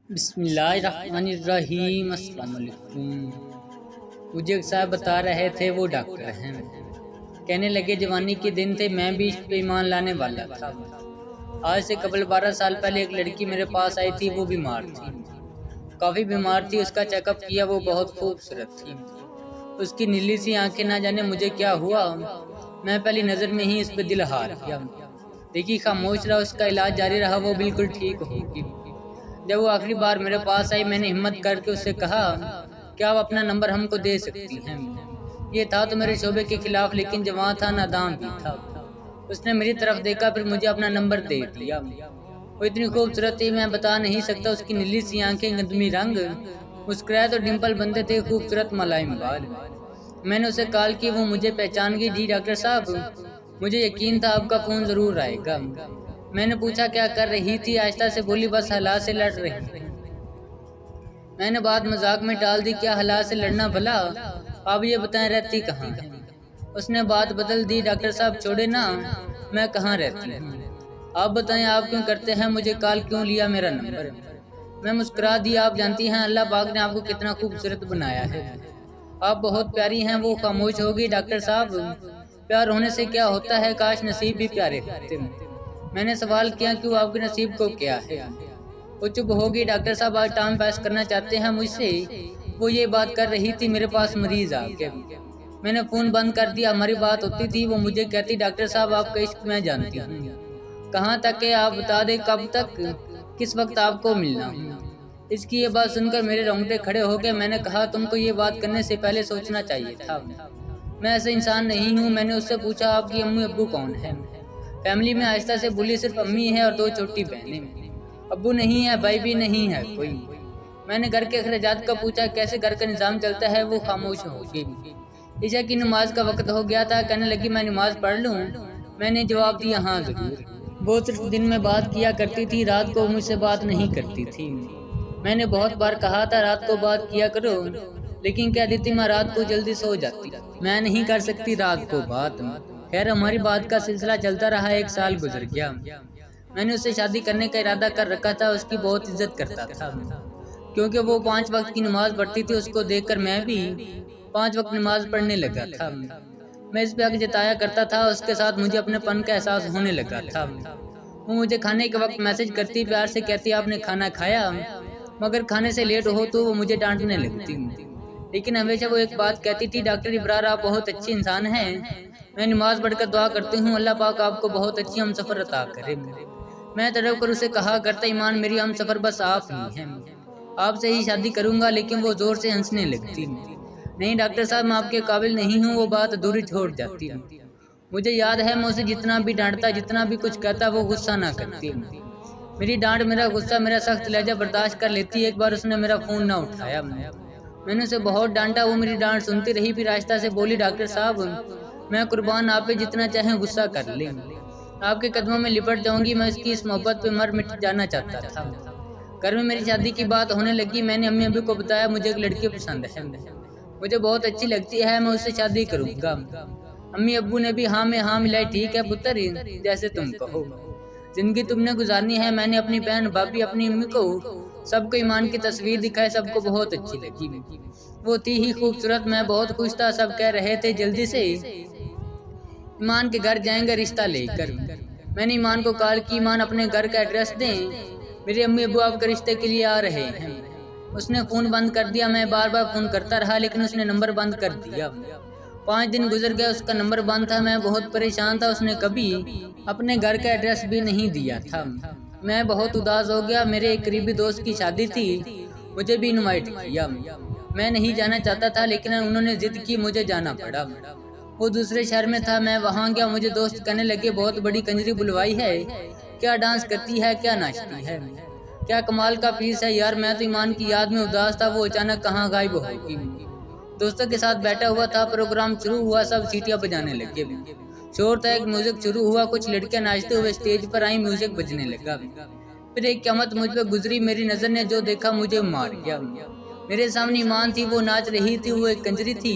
بسم اللہ الرحمن الرحیم۔ السلام علیکم۔ مجھے ایک صاحب بتا رہے تھے وہ ڈاکٹر ہیں، کہنے لگے جوانی کے دن تھے، میں بھی اس پہ ایمان لانے والا تھا۔ آج سے قبل 12 سال پہلے ایک لڑکی میرے پاس آئی تھی، وہ بیمار تھی، کافی بیمار تھی۔ اس کا چیک اپ کیا، وہ بہت خوبصورت تھی، اس کی نیلی سی آنکھیں، نہ جانے مجھے کیا ہوا، میں پہلی نظر میں ہی اس پہ دل ہار گیا۔ دیکھی خاموش رہا، اس کا علاج جاری رہا، وہ بالکل ٹھیک ہوگی۔ جب وہ آخری بار میرے پاس آئی، میں نے ہمت کر کے اس سے کہا کہ آپ اپنا نمبر ہم کو دے سکتی ہیں۔ یہ تھا تو میرے شعبے کے خلاف، لیکن جوان تھا، نادان بھی تھا۔ اس نے میری طرف دیکھا، پھر مجھے اپنا نمبر دے دیا۔ وہ اتنی خوبصورت تھی، میں بتا نہیں سکتا۔ اس کی نیلی سی آنکھیں، گندمی رنگ، مسکرائے تو ڈمپل بنتے تھے، خوبصورت ملائم بال۔ میں نے اسے کال کی، وہ مجھے پہچان گئی۔ جی ڈاکٹر صاحب، مجھے یقین تھا آپ کا فون ضرور آئے گا۔ میں نے پوچھا کیا کر رہی تھی؟ آہستہ سے بولی بس حالات سے لڑ رہی تھی۔ میں نے بات مذاق میں ٹال دی، کیا حالات سے لڑنا بھلا؟ آپ یہ بتائیں رہتی کہاں ہے؟ اس نے بات بدل دی، ڈاکٹر صاحب چھوڑے نا، میں کہاں رہتی ہوں، آپ بتائیں آپ کیوں کرتے ہیں مجھے کال، کیوں لیا میرا نمبر؟ میں مسکرا دی، آپ جانتی ہیں اللہ پاک نے آپ کو کتنا خوبصورت بنایا ہے، آپ بہت پیاری ہیں۔ وہ خاموش ہوگی۔ ڈاکٹر صاحب، پیار ہونے سے کیا ہوتا ہے، کاش نصیب بھی پیارے ہوتے۔ میں نے سوال کیا کیوں، آپ کے نصیب کو کیا ہے؟ وہ چپ ہوگی۔ ڈاکٹر صاحب آج ٹائم پاس کرنا چاہتے ہیں مجھ سے؟ وہ یہ بات کر رہی تھی، میرے پاس مریض آ گیا۔ میں نے فون بند کر دیا۔ ہماری بات ہوتی تھی، وہ مجھے کہتی ڈاکٹر صاحب آپ کا عشق میں جانتی ہوں، کہاں تک ہے آپ بتا دیں، کب تک، کس وقت آپ کو ملنا ہوں۔ اس کی یہ بات سن کر میرے رونگٹے کھڑے ہو گئے۔ میں نے کہا تم کو یہ بات کرنے سے پہلے سوچنا چاہیے تھا، میں ایسے انسان نہیں ہوں۔ میں نے اس سے پوچھا آپ کی امی ابو کون ہیں؟ فیملی میں آہستہ سے بولی صرف امی ہے اور 2 چھوٹی بہنیں، ابو نہیں ہے، بھائی بھی نہیں ہے کوئی۔ میں نے گھر کے اخراجات کا پوچھا، کیسے گھر کا نظام چلتا ہے؟ وہ خاموش ہو گئی۔ عشاء کی نماز کا وقت ہو گیا تھا، کہنے لگی میں نماز پڑھ لوں؟ میں نے جواب دیا ہاں ضرور۔ وہ صرف دن میں بات کیا کرتی تھی، رات کو مجھ سے بات نہیں کرتی تھی۔ میں نے بہت بار کہا تھا رات کو بات کیا کرو، لیکن کہہ دیتی میں رات کو جلدی سو جاتی، میں نہیں کر سکتی رات کو بات۔ خیر ہماری بات کا سلسلہ چلتا رہا، 1 سال گزر گیا۔ میں نے اس سے شادی کرنے کا ارادہ کر رکھا تھا، اس کی بہت عزت کرتا تھا، کیونکہ وہ 5 وقت کی نماز پڑھتی تھی۔ اس کو دیکھ کر میں بھی 5 وقت نماز پڑھنے لگا تھا۔ میں اس پہ حق جتایا کرتا تھا، اس کے ساتھ مجھے اپنے پن کا احساس ہونے لگا تھا۔ وہ مجھے کھانے کے وقت میسج کرتی، پیار سے کہتی آپ نے کھانا کھایا، مگر کھانے سے لیٹ ہو تو وہ مجھے ڈانٹنے لگتی، لیکن ہمیشہ وہ ایک بات کہتی تھی ڈاکٹر ابرار آپ بہت اچھی انسان ہیں۔ میں نماز پڑھ کر دعا کرتی ہوں اللہ پاک آپ کو بہت اچھی ہم سفر عطا کرے۔ میں تڑپ کر اسے کہا کرتا ایمان میری ہم سفر بس آپ ہی ہیں، آپ سے ہی شادی کروں گا، لیکن وہ زور سے ہنسنے لگتی، نہیں ڈاکٹر صاحب میں آپ کے قابل نہیں ہوں۔ وہ بات ادھوری چھوڑ جاتی۔ مجھے یاد ہے میں اسے جتنا بھی ڈانٹتا، جتنا بھی کچھ کہتا، وہ غصہ نہ کرتی۔ میری ڈانٹ، میرا غصہ، میرا سخت لہجہ برداشت کر لیتی۔ ایک بار اس نے میرا فون نہ اٹھایا، میں نے اسے بہت ڈانٹا، وہ میری ڈانٹ سنتی رہی، پھر آہستہ سے بولی ڈاکٹر صاحب میں قربان آپ پہ، جتنا چاہیں غصہ کر لیں، آپ کے قدموں میں لپٹ جاؤں گی۔ میں اس کی اس محبت پہ مر مٹ جانا چاہتا تھا۔ گھر میں میری شادی کی بات ہونے لگی۔ میں نے امی ابو کو بتایا مجھے ایک لڑکی پسند ہے، مجھے بہت اچھی لگتی ہے، میں اس سے شادی کروں گا۔ امی ابو نے بھی ہاں میں ہاں ملائی، ٹھیک ہے پتر جیسے تم کہو، زندگی تم نے گزارنی ہے۔ میں نے اپنی بہن بھابھی اپنی امی کو سب کو ایمان کی تصویر دکھائی، سب کو بہت اچھی لگی، وہ تھی ہی خوبصورت، میں بہت خوش تھا۔ سب کہہ رہے تھے جلدی سے ایمان کے گھر جائیں گے رشتہ لے کر۔ میں نے ایمان کو کال کی، ایمان اپنے گھر کا ایڈریس دیں، میرے امی ابو آپ کے رشتے کے لیے آ رہے ہیں۔ اس نے فون بند کر دیا۔ میں بار بار فون کرتا رہا، لیکن اس نے نمبر بند کر دیا۔ 5 دن گزر گئے، اس کا نمبر بند تھا، میں بہت پریشان تھا۔ اس نے کبھی اپنے گھر کا ایڈریس بھی نہیں دیا تھا۔ میں بہت اداس ہو گیا۔ میرے ایک قریبی دوست کی شادی تھی، مجھے بھی انوائٹ کیا۔ میں نہیں جانا چاہتا تھا، لیکن انہوں نے ضد کی، مجھے جانا پڑا۔ وہ دوسرے شہر میں تھا، میں وہاں گیا۔ مجھے دوست کہنے لگے بہت بڑی کنجری بلوائی ہے، کیا ڈانس کرتی ہے، کیا ناچتی ہے، کیا کمال کا پیس ہے یار۔ میں تو ایمان کی یاد میں اداس تھا، وہ اچانک کہاں غائب ہو گئی۔ دوستوں کے ساتھ بیٹھا ہوا تھا، پروگرام شروع ہوا، سب سیٹیاں بجانے لگے، شور تھا، ایک میوزک شروع ہوا، کچھ لڑکیاں ناچتے ہوئے اسٹیج پر آئیں، میوزک بجنے لگا۔ پھر ایک قیامت مجھ پہ گزری، میری نظر نے جو دیکھا مجھے مار گیا۔ میرے سامنے ایمان تھی، وہ ناچ رہی تھی، وہ ایک کنجری تھی،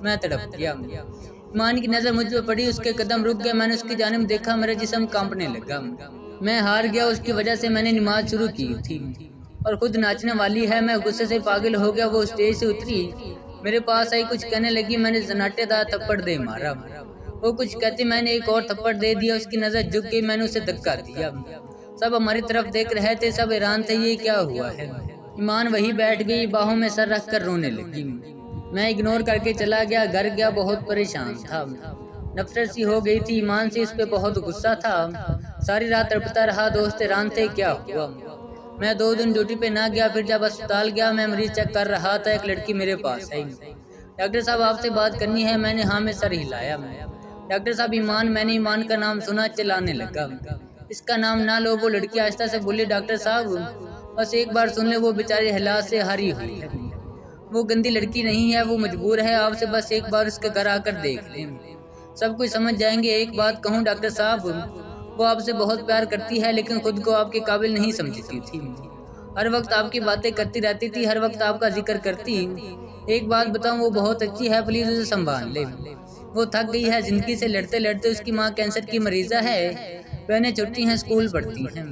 میں تڑپ گیا۔ ایمان کی نظر مجھ پہ پڑی، اس کے قدم رک گئے، میں نے اس کی جانب دیکھا، میرا جسم کانپنے لگا، میں ہار گیا۔ اس کی وجہ سے میں نے نماز شروع کی تھی، اور خود ناچنے والی ہے۔ میں غصے سے پاگل ہو گیا۔ وہ اسٹیج سے اتری، میرے پاس آئی، کچھ کہنے لگی، میں نے سناٹے دار تھپڑ دے مارا۔ وہ کچھ کہتی، میں نے ایک اور تھپڑ دے دیا۔ اس کی نظر جھک گئی، میں نے اسے دھکا دیا۔ سب ہماری طرف دیکھ رہے تھے، سب حیران تھے یہ کیا ہوا ہے۔ ایمان وہی بیٹھ گئی، باہوں میں سر رکھ کر رونے لگی۔ میں اگنور کر کے چلا گیا، گھر گیا، بہت پریشان تھا، نفرت سی ہو گئی تھی ایمان سے، اس پہ بہت غصہ تھا۔ ساری رات تڑپتا رہا، دوست حیران تھے کیا ہوا۔ میں 2 دن ڈیوٹی پہ نہ گیا، پھر جب اسپتال گیا میں مریض چیک کر رہا تھا، ایک لڑکی میرے پاس آئی، ڈاکٹر صاحب آپ سے بات کرنی ہے۔ میں نے ہاں میں سر ہلایا۔ ڈاکٹر صاحب ایمان، میں نے ایمان کا نام سنا، چلانے لگا۔ اس کا نام نہ لو۔ وہ لڑکی آہستہ سے بولی، ڈاکٹر صاحب بس ایک بار سن لے، وہ بیچاری حالات سے ہاری ہوئی ہے، وہ گندی لڑکی نہیں ہے، وہ مجبور ہے، آپ سے بس ایک بار اس کے گھر آ کر دیکھ لیں، سب کچھ سمجھ جائیں گے۔ ایک بات کہوں ڈاکٹر صاحب، وہ آپ سے بہت پیار کرتی ہے لیکن خود کو آپ کے قابل نہیں سمجھتی تھی، ہر وقت آپ کی باتیں کرتی رہتی تھی، ہر وقت آپ کا ذکر کرتی۔ ایک بات بتاؤں، وہ بہت اچھی ہے، پلیز اسے سنبھال لے، وہ تھک گئی ہے زندگی سے لڑتے لڑتے، اس کی ماں کینسر کی مریضہ ہے، بہنیں چھوٹی ہیں، اسکول پڑھتی ہیں،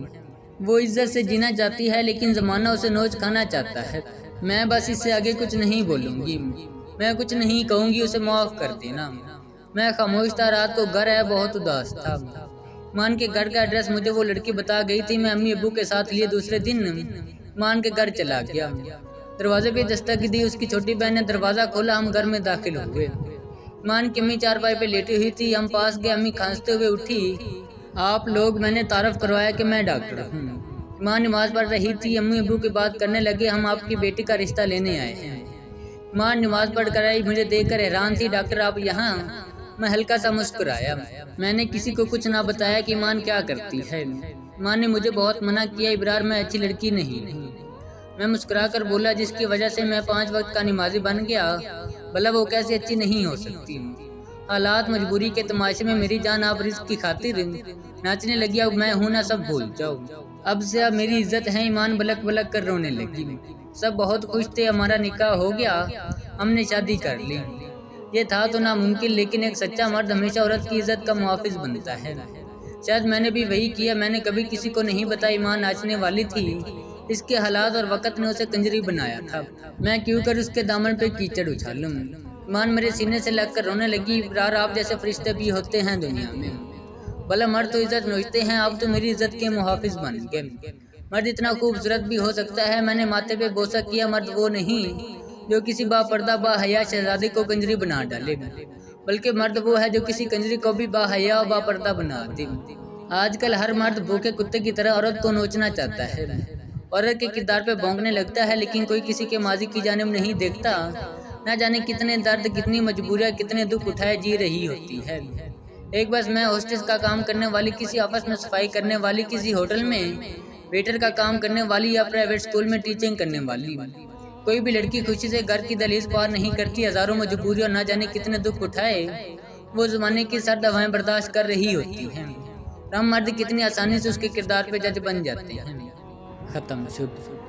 وہ عزت سے جینا چاہتی ہے لیکن زمانہ اسے نوچ کھانا چاہتا ہے۔ میں بس اس سے آگے کچھ نہیں بولوں گی، میں کچھ نہیں کہوں گی، اسے معاف کر دینا۔ میں خاموش تھا، رات کو گھر آیا، بہت اداس تھا۔ مان کے گھر کا ایڈریس مجھے وہ لڑکی بتا گئی تھی، میں امی ابو کے ساتھ لیے دوسرے دن مان کے گھر چلا گیا۔ دروازے پہ دستک دی، اس کی چھوٹی بہن نے دروازہ کھولا، ہم گھر میں داخل ہوئے۔ مان کی امی چارپائی پہ لیٹی ہوئی تھی، ہم پاس گئے، امی کھانستے ہوئے اٹھی، آپ لوگ، میں نے تعارف کروایا کہ میں ڈاکٹر ہوں۔ ماں نماز پڑھ رہی تھی، امی ابو کی بات کرنے لگے، ہم آپ کی بیٹی کا رشتہ لینے آئے ہیں۔ ماں نماز پڑھ کر آئی، مجھے دیکھ کر حیران تھی، ڈاکٹر آپ یہاں؟ میں ہلکا سا مسکرایا، میں نے کسی کو کچھ نہ بتایا کہ ایمان کیا کرتی ہے۔ ماں نے مجھے بہت منع کیا، ابرار میں اچھی لڑکی نہیں ہوں۔ میں مسکرا کر بولا، جس کی وجہ سے میں 5 وقت کا نمازی بن گیا، بھلا وہ کیسے اچھی نہیں ہو سکتی۔ حالات مجبوری کے تماشے میں میری جان آپ رزق کی خاطر ناچنے لگی، اب میں ہوں نہ سب بھول جاؤ، اب سے اب میری عزت ہے۔ ایمان بلک بلک کر رونے لگی۔ سب بہت خوش تھے، ہمارا نکاح ہو گیا، ہم نے شادی کر لی۔ یہ تھا تو ناممکن، لیکن ایک سچا مرد ہمیشہ عورت کی عزت کا محافظ بنتا ہے۔ شاید میں نے بھی وہی کیا، میں نے کبھی کسی کو نہیں بتایا ایمان ناچنے والی تھی، اس کے حالات اور وقت نے اسے کنجری بنایا تھا، میں کیوں کر اس کے دامن پہ کیچڑ اچھالوں۔ ایمان میرے سینے سے لگ کر رونے لگی، ابرار آپ جیسے فرشتے بھی ہوتے ہیں دنیا میں، بھلا مرد تو عزت نوچتے ہیں، آپ تو میری عزت کے محافظ بن گئے۔ مرد اتنا خوبصورت بھی ہو سکتا ہے، میں نے ماتھے پہ بوسہ کیا، مرد وہ نہیں جو کسی با پردہ با حیا شہزادی کو کنجری بنا ڈالے، بلکہ مرد وہ ہے جو کسی کنجری کو بھی با حیا و با پردہ بنا دے۔ آج کل ہر مرد بھوکے کتے کی طرح عورت کو نوچنا چاہتا ہے، عورت کے کردار پہ بھونکنے لگتا ہے، لیکن کوئی کسی کے ماضی کی جانب نہیں دیکھتا، نہ جانے کتنے درد، کتنی مجبوریاں، کتنے دکھ اٹھائے جی رہی ہوتی ہے۔ ایک بس میں ہوسٹس کا کام کرنے والی، کسی آفس میں صفائی کرنے والی، کسی ہوٹل میں ویٹر کا کام کرنے والی، یا پرائیویٹ اسکول میں ٹیچنگ کرنے والی، کوئی بھی لڑکی خوشی سے گھر کی دہلیز پار نہیں کرتی، ہزاروں مجبوری اور نہ جانے کتنے دکھ اٹھائے وہ زمانے کی سرد ہوائیں برداشت کر رہی ہوتی ہیں، ہم مرد کتنی آسانی سے اس کے کردار پہ جج بن جاتے ہیں۔ ختم شد۔